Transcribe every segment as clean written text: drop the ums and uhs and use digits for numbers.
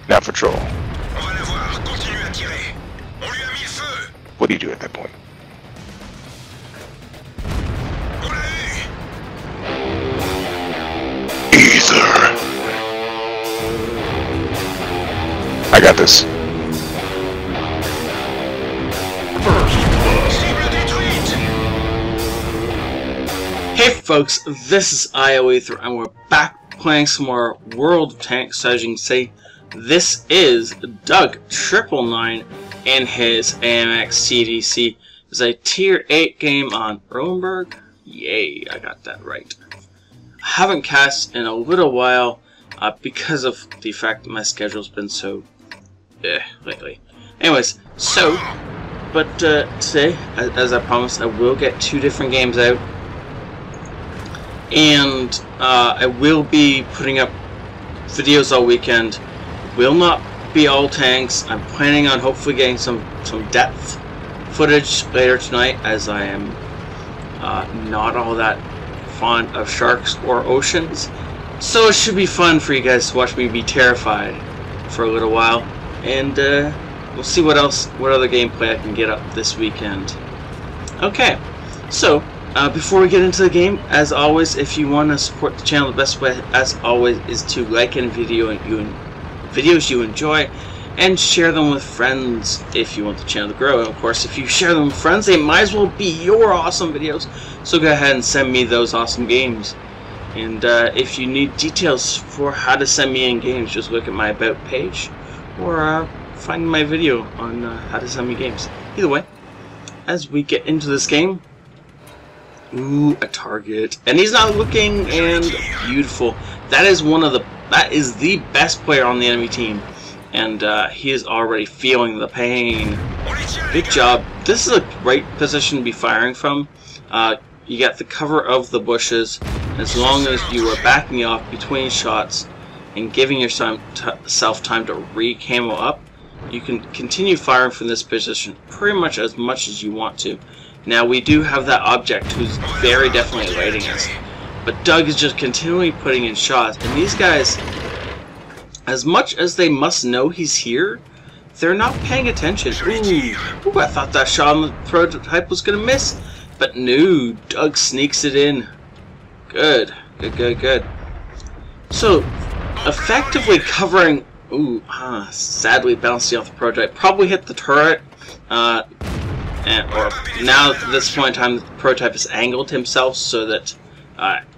Now patrol. What do you do at that point? Ether. I got this. Hey folks, this is ioEther, and we're back playing some more World of Tanks. So as you can see, this is Btw I'd in his AMX CDC. It's a tier 8 game on Roenberg. Yay, I got that right. I haven't cast in a little while because of the fact that my schedule's been so lately. Anyways, so, but today, as I promised, I will get 2 different games out. And I will be putting up videos all weekend. Will not be all tanks. I'm planning on hopefully getting some depth footage later tonight, as I am not all that fond of sharks or oceans. So it should be fun for you guys to watch me be terrified for a little while. And we'll see what other gameplay I can get up this weekend. Okay, so before we get into the game, as always, if you want to support the channel, the best way, as always, is to like any videos you enjoy and share them with friends if you want the channel to grow. And of course, if you share them with friends, they might as well be your awesome videos. So go ahead and send me those awesome games. And if you need details for how to send me in games, just look at my About page or find my video on how to send me games. Either way, as we get into this game. Ooh, a target, and he's not looking, and beautiful. That is the best player on the enemy team, and he is already feeling the pain. Good job. This is a great position to be firing from. You got the cover of the bushes. As long as you are backing off between shots and giving yourself time to re-camo up, you can continue firing from this position pretty much as you want to. Now, we do have that object who's very definitely awaiting us, but Doug is just continually putting in shots, and these guys, as much as they must know he's here, they're not paying attention. Ooh, I thought that shot on the prototype was going to miss, but no, Doug sneaks it in. Good. So, effectively covering, sadly bouncing off the prototype, probably hit the turret, or now at this point in time, the prototype has angled himself so that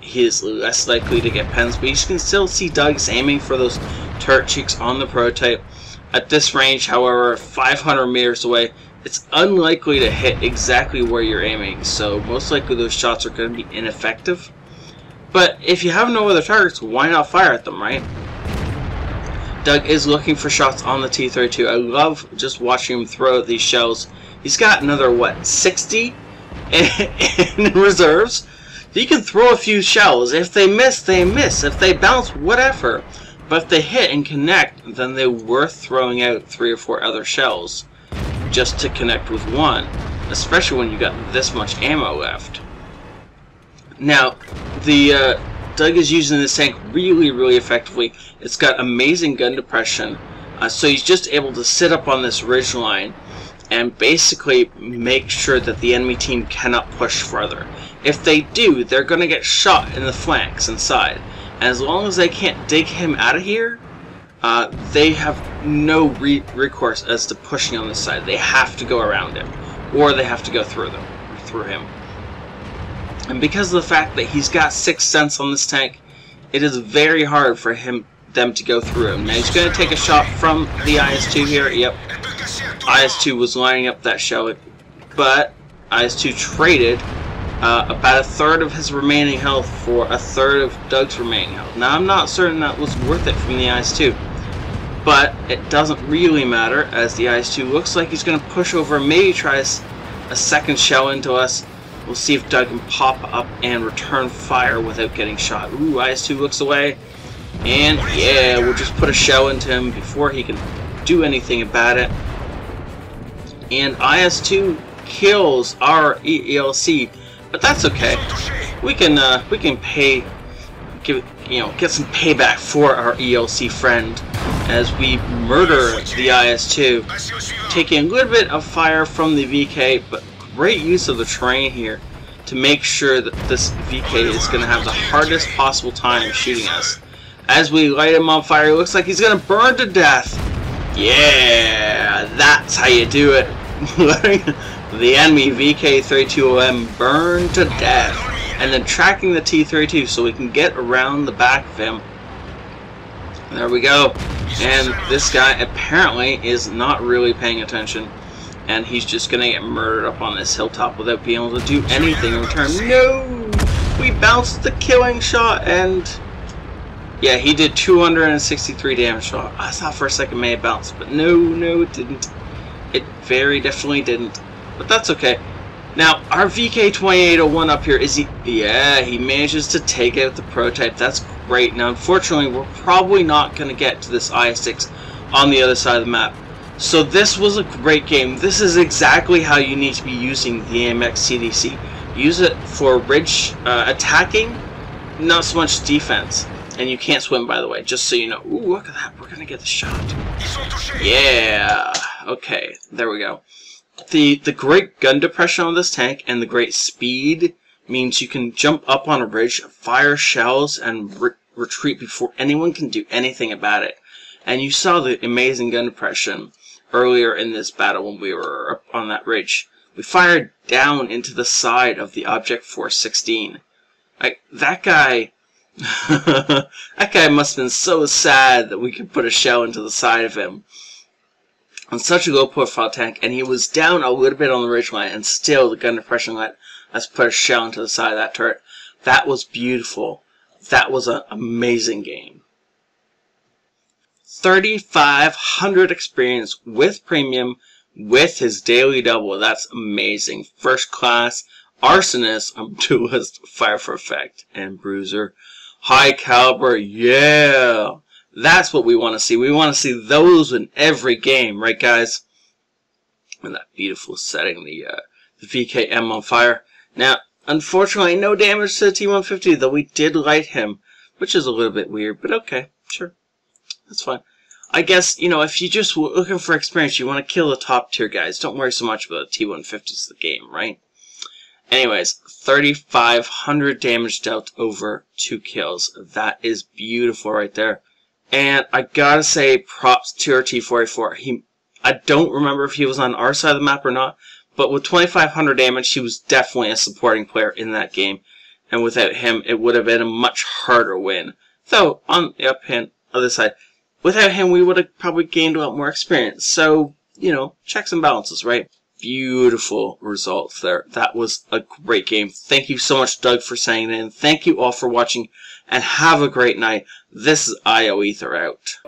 he is less likely to get pens, but you can still see Doug's aiming for those turret cheeks on the prototype. At this range, however, 500 meters away, it's unlikely to hit exactly where you're aiming, so most likely those shots are going to be ineffective. But if you have no other targets, why not fire at them, right? Doug is looking for shots on the T-32. I love just watching him throw these shells. He's got another, what, 60 in reserves? He can throw a few shells. If they miss, they miss. If they bounce, whatever. But if they hit and connect, then they're worth throwing out 3 or 4 other shells just to connect with one, especially when you got this much ammo left. Now, the Doug is using this tank really effectively. It's got amazing gun depression, so he's just able to sit up on this ridge line and basically make sure that the enemy team cannot push further. If they do, they're going to get shot in the flanks inside. And as long as they can't dig him out of here, they have no recourse as to pushing on this side. They have to go around him, or they have to go through him. And because of the fact that he's got 6th sense on this tank, it is very hard for them to go through him. Now he's going to take a shot from the IS-2 here. Yep. IS-2 was lining up that shell, but IS-2 traded about 1/3 of his remaining health for 1/3 of Doug's remaining health. Now, I'm not certain that was worth it from the IS-2, but it doesn't really matter, as the IS-2 looks like he's going to push over and maybe try a second shell into us. We'll see if Doug can pop up and return fire without getting shot. Ooh, IS-2 looks away, and yeah, we'll just put a shell into him before he can do anything about it. And IS-2 kills our ELC, but that's okay. We can get some payback for our ELC friend as we murder the IS-2, taking a little bit of fire from the VK, but great use of the terrain here to make sure that this VK is going to have the hardest possible time shooting us. As we light him on fire, it looks like he's going to burn to death. Yeah, that's how you do it. Letting the enemy VK-32OM burn to death, and then tracking the T-32 so we can get around the back of him. There we go. And this guy apparently is not really paying attention, and he's just gonna get murdered up on this hilltop without being able to do anything in return. No! We bounced the killing shot, and yeah, he did 263 damage. So I thought for a second it may have bounced, but no, it didn't. It very definitely didn't. But that's okay. Now, our VK-2801 up here, he manages to take out the prototype. That's great. Now, unfortunately, we're probably not going to get to this IS-6 on the other side of the map. So this was a great game. This is exactly how you need to be using the AMX CDC. Use it for ridge attacking, not so much defense. And you can't swim, by the way, just so you know. Ooh, look at that. We're going to get the shot. Yeah. Okay, there we go. The great gun depression on this tank and the great speed means you can jump up on a ridge, fire shells, and retreat before anyone can do anything about it. And you saw the amazing gun depression earlier in this battle when we were up on that ridge. We fired down into the side of the Object Force 16. That guy... that guy must have been so sad that we could put a shell into the side of him. On such a low profile tank, and he was down a little bit on the ridgeline, and still the gun depression let us put a shell into the side of that turret. That was beautiful. That was an amazing game. 3,500 experience with premium, with his daily double. That's amazing. First class, arsonist, duelist, fire for effect, and bruiser. High caliber, yeah! That's what we want to see. We want to see those in every game, right, guys? And that beautiful setting, the VKM on fire. Now, unfortunately, no damage to the T-150, though we did light him, which is a little bit weird, but okay, sure. That's fine. I guess, you know, if you just were looking for experience, you want to kill the top tier guys. Don't worry so much about the T-150s of the game, right? Anyways, 3,500 damage dealt over 2 kills. That is beautiful right there. And I gotta say, props to our T-44. I don't remember if he was on our side of the map or not, but with 2,500 damage, he was definitely a supporting player in that game. And without him, it would have been a much harder win. Though, on the other side, without him, we would have probably gained a lot more experience. So, you know, checks and balances, right? Beautiful results there. That was a great game. Thank you so much, Doug, for sending it in. Thank you all for watching, and have a great night. This is ioEther out.